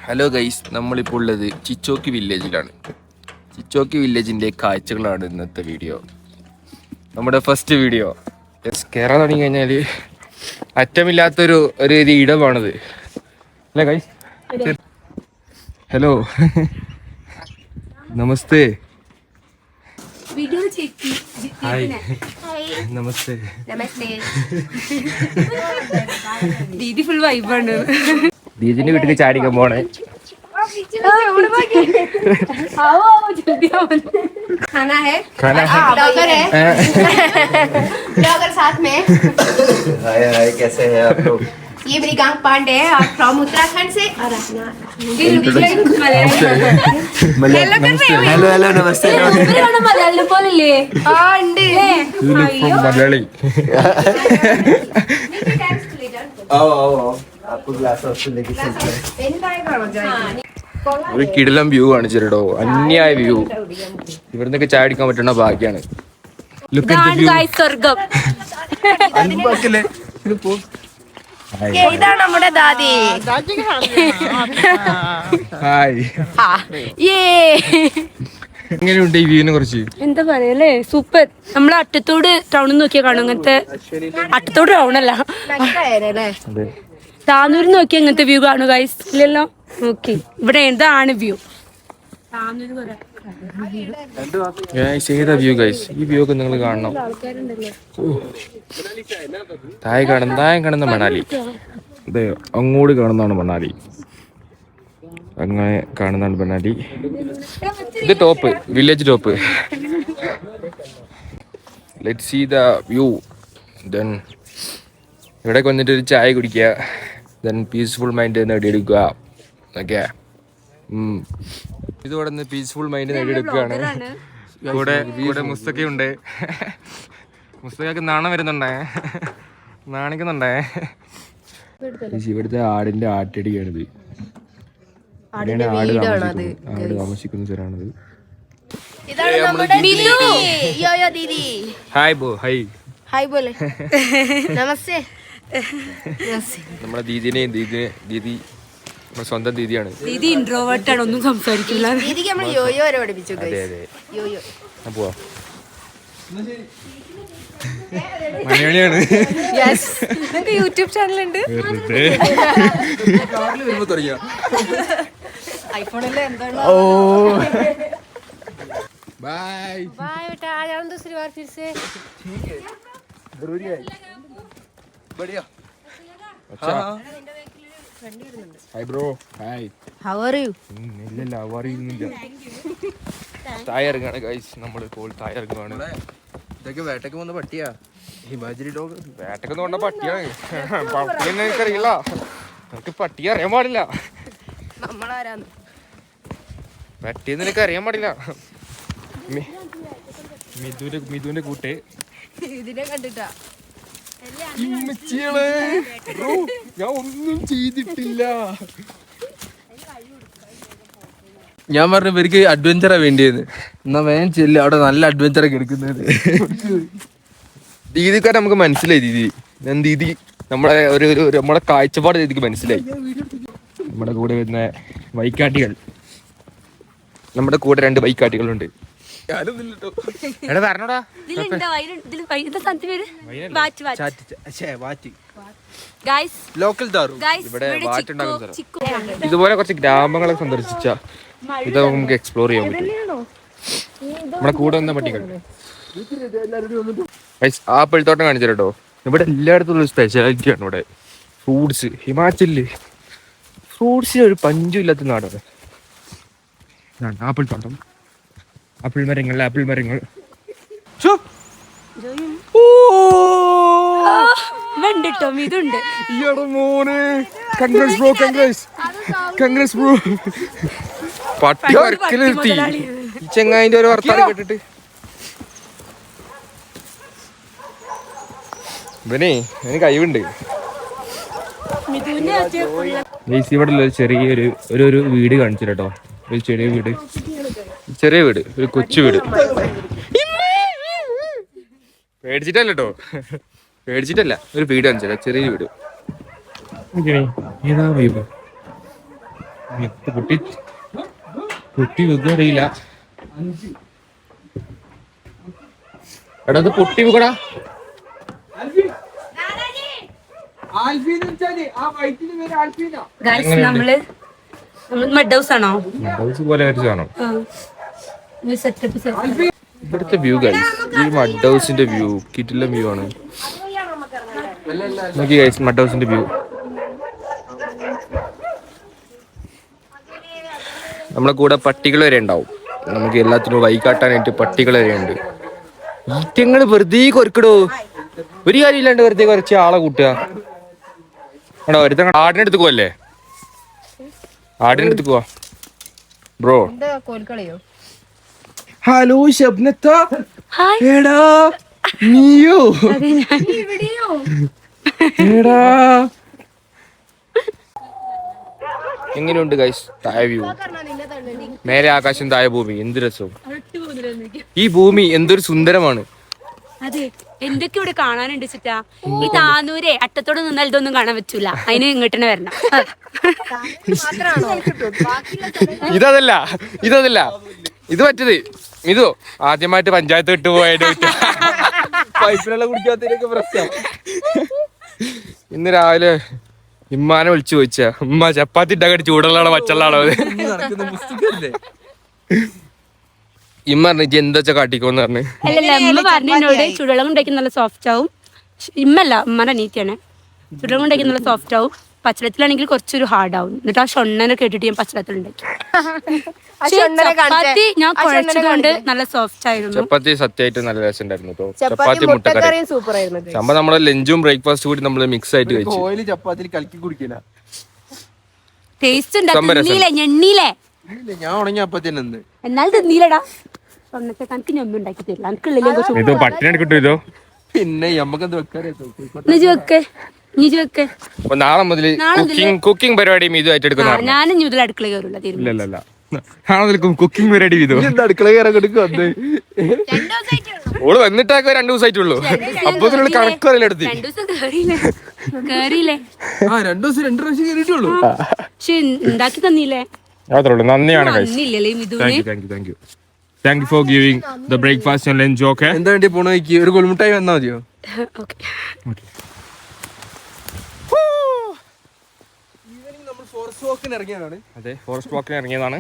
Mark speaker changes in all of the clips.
Speaker 1: Hello guys, നമ്മളിപ്പോൾ ഉള്ളത് ചിച്ചോക്കി വില്ലേജിലാണ്. ചിച്ചോക്കി വില്ലേജിൻ്റെ കാഴ്ചകളാണ് ഇന്നത്തെ വീഡിയോ. നമ്മുടെ ഫസ്റ്റ് വീഡിയോ. കയറാൻ തുടങ്ങി കഴിഞ്ഞാൽ അറ്റമില്ലാത്തൊരു ഇടമാണത് അല്ലേ ഗൈസ്? ഹലോ, നമസ്തേ. ഹായ്, നമസ്തേ.
Speaker 2: ദീദി ഫുൾ വൈബാണ്.
Speaker 1: ദീദിന്റെ വീട്ടിൽ ചാടിക്കാൻ പോണേ.
Speaker 2: खाना है
Speaker 1: ब्लॉगर
Speaker 2: है ब्लॉगर साथ में।
Speaker 1: हाय हाय, कैसे हैं आप लोग?
Speaker 2: ये मेरी गांग पांडे है और फ्रॉम उत्तराखंड से। और अपना
Speaker 1: हेलो हेलो, नमस्ते.
Speaker 2: മലയാളം പോലല്ലേ? ആ ഉണ്ട്.
Speaker 1: മലയാളി. आओ आओ आओ, आपको ग्लास ऑफ लेके चलते हैं. ഒരു കിടിലം വ്യൂ ആണ് ചെറുടോ, അന്യായ വ്യൂ. ഇവിടുന്നൊക്കെ ചാടിക്കാൻ പറ്റുന്ന ഭാഗ്യാണ്.
Speaker 2: സ്വർഗം. ഇതാണ് നമ്മുടെ ദാദി.
Speaker 1: ഹായ്. എങ്ങനെയുണ്ട് ഈ വ്യൂവിനെ കുറിച്ച്?
Speaker 2: എന്താ പറയല്ലേ, സൂപ്പർ. നമ്മളെ അട്ടത്തോട് ടൗണിൽ നോക്കിയാ കാണും അങ്ങനത്തെ. അട്ടത്തോട് ടൗണല്ല, താനൂര് നോക്കിയാ ഇങ്ങനത്തെ വ്യൂ കാണുക ഗൈസ്. ഇല്ലല്ലോ, നോക്കി ഇവിടെ എന്താണ് വ്യൂ.
Speaker 1: ഏതാ വ്യൂ ഗൈസ്? ഈ വ്യൂ ഒക്കെ നിങ്ങൾ കാണണം. താഴെ കാണുന്ന മണാലി. അതെ, അങ്ങോട്ട് കാണുന്നതാണ് മണാലി. അങ്ങനെ കാണുന്നതാണ് മണാലി. ഇത് top, village top. Let's see the view. Then ഇവിടേക്ക് വന്നിട്ട് ഒരു ചായ കുടിക്കുക. ദെൻ പീസ്ഫുൾ മൈൻഡ് നേടിയെടുക്കുക. ഓക്കെ, ഇതോടെ നിന്ന് പീസ്ഫുൾ മൈൻഡ് നേടിയെടുക്കുകയാണ്. കൂടെ മുസ്തഖയുണ്ട്. മുസ്തഖക്ക് നാണം വരുന്നുണ്ടേ, നാണിക്കുന്നുണ്ടേ. ഇവിടുത്തെ ആടിന്റെ ആട്ടടിയാണിത്. ആട് താമസിക്കുന്ന സ്ഥലമാണിത്. ഹായ് ബോ, ഹായ്
Speaker 2: ഹായ് ബോലെ. നമസ്തേ.
Speaker 1: നമ്മുടെ ദീദിനെയും ദീദി നമ്മുടെ സ്വന്തം ദീദിയാണ്.
Speaker 2: ദീദി ഇൻട്രോവേർട്ട് ആണ്, ഒന്നും സംസാരിക്കില്ല.
Speaker 3: ദീദിക്ക് നമ്മൾ യോയോ വരെ പഠിപ്പിച്ചു.
Speaker 1: അതെ അതെ,
Speaker 3: യോയോ
Speaker 1: പോവാ. മലയാളിയാണ്.
Speaker 2: യൂട്യൂബ് ചാനൽ ഉണ്ട്. ഐഫോണിൽ എന്താണ്?
Speaker 1: ഓ बाय
Speaker 3: बाय बेटा, आ जाओ दूसरी बार फिर से.
Speaker 1: ठीक है, जरूरी है. बढ़िया. अच्छा, hi bro. Hi,
Speaker 3: how are you?
Speaker 1: ഇല്ല how are you ഇല്ല. തായർക്കാണ് ഗൈസ്, നമ്മൾ ഇപ്പോൾ തായർക്കാണ്. ഇതൊക്കെ വേട്ടക്ക് വന്ന പട്ടിയാ, ഹിമാചലി ഡോഗ്. വേട്ടക്ക് വന്ന പട്ടിയാണ്. പട്ടിയെന്ന് എനിക്കറിയില്ല, എനിക്ക് പട്ടിയെ അറിയാൻ പാടില്ല.
Speaker 3: നമ്മളാരാന്ന്
Speaker 1: പട്ടിയെന്ന് എനിക്ക് അറിയാൻ പാടില്ല. മിഥുന്റെ കൂട്ട്
Speaker 3: ഇതിനെ കണ്ടിട്ടാ.
Speaker 1: ഞാൻ ഒന്നും ചെയ്തിട്ടില്ല. ഞാൻ പറഞ്ഞു ഇവർക്ക് അഡ്വഞ്ചറാ വേണ്ടിയെന്ന്. എന്നാ വേഗം ചെല്ല്, അവിടെ നല്ല അഡ്വഞ്ചറൊക്കെ എടുക്കുന്നത്. ദീദിക്കാരെ നമുക്ക് മനസ്സിലായി. ദീദി നമ്മളെ നമ്മളെ കാഴ്ചപ്പാട് ദീദിക്ക് മനസ്സിലായി. നമ്മുടെ കൂടെ വരുന്ന വൈക്കാട്ടികൾ, നമ്മുടെ കൂടെ 2 വൈക്കാട്ടികളുണ്ട്. എടാ പറഞ്ഞോടാ. ലോക്കൽ ദാറു. ഇവിടെ വാറ്റുണ്ടാക്കുന്ന സ്ഥലം. ഇതുപോലെ കുറച്ച് ഗ്രാമങ്ങളെ സന്ദർശിച്ച ഇത് നമുക്ക് എക്സ്പ്ലോർ ചെയ്യാൻ പറ്റും. നമ്മുടെ കൂടെ വന്ന പട്ടികൾ. ആപ്പിൾ തോട്ടം കാണിച്ചു കേട്ടോ. ഇവിടെ എല്ലായിടത്തും ഒരു സ്പെഷ്യാലിറ്റി ആണ്. ഇവിടെ ഫ്രൂട്ട്സ്, ഹിമാചലില് ഫ്രൂട്ട്സിന് ഒരു പഞ്ചും ഇല്ലാത്ത നാടാണ്. ആപ്പിൾ തോട്ടം, ആപ്പിൾ മരങ്ങൾ.
Speaker 2: ഇതുണ്ട്.
Speaker 1: പട്ടി വർക്കിലെത്തി. ഈ ചെങ്ങായിന്റെ ഒരു വർത്താനം കേട്ടിട്ട് ഇവനെ എനിക്ക് കഴിവുണ്ട്. ഇവിടെ ചെറിയൊരു വീട് കാണിച്ചു കേട്ടോ. ഒരു ചെറിയ വീട്, ഒരു കൊച്ചു വീട്. പേടിച്ചിട്ടല്ല കേട്ടോ, പേടിച്ചിട്ടല്ല. ഒരു വീട് കാണിച്ചു, ചെറിയ വീട്. ഏതാ വൈബ്? കുട്ടി കുട്ടി വെക്കറിയില്ല. എടാ അത് പൊട്ടി വെക്കടാ.
Speaker 2: നമ്മള് മഡ് ഹൗസ് ആണോ?
Speaker 1: പോലെ കാണാം
Speaker 2: സെറ്റപ്പ്.
Speaker 1: ഇവിടുത്തെ വ്യൂ ഗൈസ്, ഈ മഡ് ഹൗസിന്റെ വ്യൂ കിടിലം വ്യൂ ആണ്. നോക്കി ഗൈസ് മഡ് ഹൗസിന്റെ വ്യൂ. നമ്മളെ കൂടെ പട്ടികൾ വരെ ഉണ്ടാവും. നമുക്ക് എല്ലാത്തിനും വൈകാട്ടാനായിട്ട് പട്ടികൾ വരെ ഉണ്ട്. ഈറ്റങ്ങൾ വെറുതെ കൊരക്കടോ, ഒരു കാര്യമില്ലാണ്ട് വെറുതെ കുറച്ച് ആളെ കൂട്ടുക. എടാ ഒരുത്ത ആടിനടുത്ത് പോവല്ലേ, ആടിനടുത്ത് പോവാ ബ്രോ.
Speaker 3: കോൽക്കളിയോ?
Speaker 1: ഹലോ ശബ്നത്ത, എടാ നീയോ? എടാ എങ്ങനെയുണ്ട് ഗൈസ് താഴെ വ്യൂ? മേലെ ആകാശം, താഴെ ഭൂമി, എന്ത് രസവും. ഈ ഭൂമി എന്തൊരു സുന്ദരമാണ്.
Speaker 2: അതെ, എന്തൊക്കെ ഇവിടെ കാണാനുണ്ട് ചിട്ടാ. ഈ താനൂരെ അട്ടത്തോട് നിന്നാൽ ഇതൊന്നും കാണാൻ പറ്റൂല, അതിന് ഇങ്ങോട്ട് തന്നെ വരണം.
Speaker 1: ഇതല്ല ഇത് മറ്റത്. ഇതോ ആദ്യമായിട്ട് പഞ്ചായത്ത് വിട്ടു പോയിട്ട് പൈപ്പിനുള്ള കുടിക്കാത്തതിനൊക്കെ പ്രശ്നം. ഇന്ന് രാവിലെ ഇമ്മാനെ വിളിച്ചു ചോദിച്ചാ, ഉമ്മ ചപ്പാത്തി ഇട്ടാക്കടി ചൂടുള്ളാണോ പച്ചള്ളാണോ? ഇമ്മ പറഞ്ഞു എന്താ കാട്ടിക്കോന്ന് പറഞ്ഞു.
Speaker 2: അല്ലല്ല, ഉമ്മ പറഞ്ഞു എന്നോട് ചുടുവെള്ളം ഉണ്ടാക്കി നല്ല സോഫ്റ്റ് ആവും. ഇമ്മല്ല, ഉമ്മന്റെ അനീത്തിയാണ്. ചുടുവെള്ളം ഉണ്ടാക്കി നല്ല സോഫ്റ്റ് ആവും, പച്ചളത്തിലാണെങ്കിൽ കുറച്ചൊരു ഹാർഡ് ആവും. എന്നിട്ട് ആ ഷൊണ്ണനെ കേട്ടിട്ട് ഞാൻ പച്ചളത്തിൽ ഉണ്ടാക്കി. ചപ്പാത്തി ഞാൻ കുഴച്ചതുകൊണ്ട് നല്ല സോഫ്റ്റ് ആയിരുന്നു.
Speaker 1: ചപ്പാത്തി സത്യമായിട്ട് നല്ല രസം ഉണ്ടായിരുന്നു. ചപ്പാത്തി മുട്ടക്കറി
Speaker 3: സൂപ്പർ ആയിരുന്നു.
Speaker 1: സംഭവം നമ്മളെ ലഞ്ചും ബ്രേക്ക്ഫാസ്റ്റ് കൂടി നമ്മള് മിക്സ് ആയിട്ട് കഴിച്ചു.
Speaker 4: ചപ്പാത്തി കലക്കി കുടിക്കില്ല,
Speaker 2: ടേസ്റ്റ് ഉണ്ടാക്കില്ലേ ഞെണ്ണീലേ.
Speaker 4: ഞാൻ ഉണങ്ങിയ ചപ്പാത്തി തന്നെ.
Speaker 2: എന്നാൽ തിന്നീലടാ, ഷൊണ്ണത്തെ കണക്ക് ഞൊന്നും ഉണ്ടാക്കി തരില്ല.
Speaker 1: ഇതോ പട്ടിണി കിട്ടും. ഇതോ
Speaker 4: പിന്നെ നമ്മക്കെന്ത് വെക്കാറേ.
Speaker 1: അപ്പൊ നാളെ മുതൽ കുക്കിംഗ് പരിപാടിയും ഇതുമായിട്ട് എടുക്കുന്ന.
Speaker 2: ഞാനും മുതൽ അടുക്കള കയറില്ല.
Speaker 1: ഇല്ലല്ല, നാളെ മുതൽ കുക്കിംഗ് പരിപാടി ചെയ്തോ.
Speaker 4: അടുക്കള കയറാൻ കൊടുക്കും.
Speaker 1: ഓള് വന്നിട്ടൊക്കെ 2 ദിവസമായിട്ടുള്ളൂ. അപ്പൊ കണക്കറിയില്ല എടുത്ത്.
Speaker 2: 2 ദിവസം കേറിയില്ലേ?
Speaker 4: 2 ദിവസം 2 പ്രാവശ്യം കയറിയിട്ടുള്ളൂ.
Speaker 2: പക്ഷെ ഉണ്ടാക്കി തന്നില്ലേ?
Speaker 1: അത്രേ ഉള്ളൂ. നന്ദിയാണ്. Thank you for giving the breakfast and lunch. Okay.
Speaker 4: എന്താ വേണ്ടി പോണ നോക്കി, ഒരു കൊൽമുട്ടായി വന്നാ മതിയോ? നമ്മൾ ഫോറസ്റ്റ് വാക്കിന് ഇറങ്ങിയതാണ്.
Speaker 1: അതെ, ഫോറസ്റ്റ് വാക്കിന് ഇറങ്ങിയതാണ്.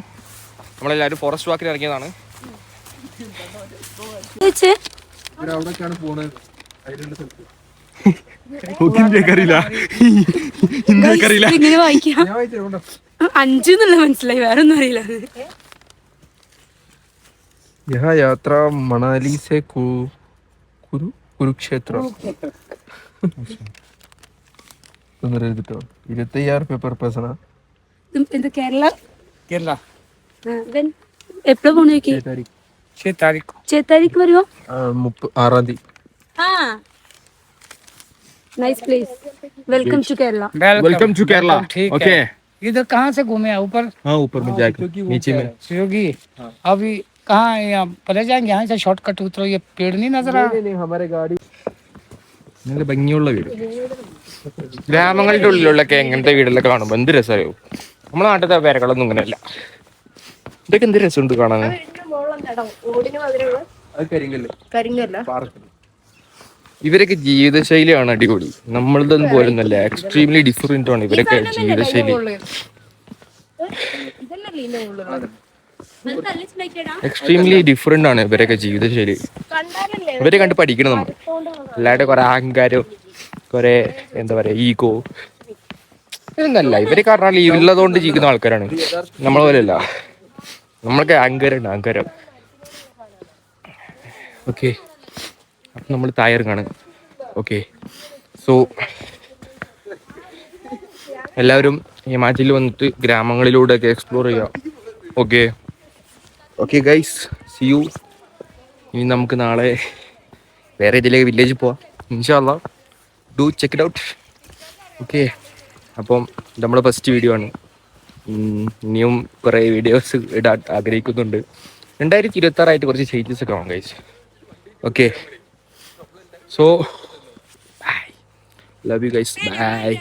Speaker 1: നമ്മളെല്ലാവരും ഫോറസ്റ്റ് വാക്കിന് ഇറങ്ങിയതാണ്.
Speaker 4: അവിടേക്കാണ് പോണത്.
Speaker 2: ഇങ്ങനെ വായിക്കാം. 5 എന്നുള്ള മനസ്സിലായി, വേറെ ഒന്നും അറിയില്ല.
Speaker 4: यह यात्रा मनाली से कुरुक्षेत्र 26,000 per person.
Speaker 2: കേരള എപ്പോഴാ പോണ? 6 താരീഖ് വരുമോ?
Speaker 4: 6 തീയതി.
Speaker 2: Nice place. Welcome to Kerala.
Speaker 1: Welcome to Kerala. Okay.
Speaker 5: इधर कहाँ से घूमे? ऊपर?
Speaker 1: हाँ, ऊपर में जाके नीचे में
Speaker 5: योगी अभी कहाँ यहाँ पले जाएंगे? यहाँ से शॉर्टकट उतरो, ये पेड़ नहीं नजर आ?
Speaker 4: नहीं, हमारे गाड़ी
Speaker 1: നല്ല ഭംഗിയുള്ള വീട്. ഗ്രാമങ്ങളുടെ ഉള്ളിലുള്ളൊക്കെ എങ്ങനത്തെ വീടെല്ലാം കാണുമ്പോൾ എന്ത് രസമായോ. നമ്മളെ നാട്ടിലത്തെ പേരകളൊന്നും ഇങ്ങനെയല്ല. ഇതൊക്കെ എന്ത് രസമുണ്ട് കാണാൻ. ഇവരൊക്കെ ജീവിതശൈലിയാണ് അടിപൊളി. നമ്മളതൊന്നും പോലൊന്നല്ല, എക്സ്ട്രീംലി ഡിഫറെന്റ് ആണ് ഇവരൊക്കെ ജീവിതശൈലി. എക്സ്ട്രീംലി ഡിഫറെന്റ് ആണ് ഇവരൊക്കെ ജീവിതശൈലി. ഇവരെ കണ്ട് പഠിക്കണം നമ്മൾ. അല്ലാണ്ട് കുറെ അഹങ്കാരം, കുറെ എന്താ പറയാ ഈഗോ, ഇതൊന്നല്ല. ഇവരെ കാരണം ഉള്ളതുകൊണ്ട് ജീവിക്കുന്ന ആൾക്കാരാണ്. നമ്മളെ പോലെയല്ല, നമ്മളൊക്കെ അഹങ്കാരം. ഓക്കെ, അപ്പം നമ്മൾ തയ്യാറാണ്. ഓക്കെ, സോ എല്ലാവരും ഹിമാചലിൽ വന്നിട്ട് ഗ്രാമങ്ങളിലൂടെയൊക്കെ എക്സ്പ്ലോർ ചെയ്യാം. Okay guys, see you. ഇനി നമുക്ക് നാളെ വേറെ ഏതെങ്കിലും വില്ലേജിൽ പോവാം. ഇൻഷാ അല്ലാഹ്, do check it out. Okay, അപ്പം നമ്മുടെ ഫസ്റ്റ് വീഡിയോ ആണ്. ഇനിയും കുറേ വീഡിയോസ് ഇടാൻ ആഗ്രഹിക്കുന്നുണ്ട്. 2026 കുറച്ച് ചേഞ്ചസ് ഒക്കെ ആവും guys. Okay, so bye, love you guys, by.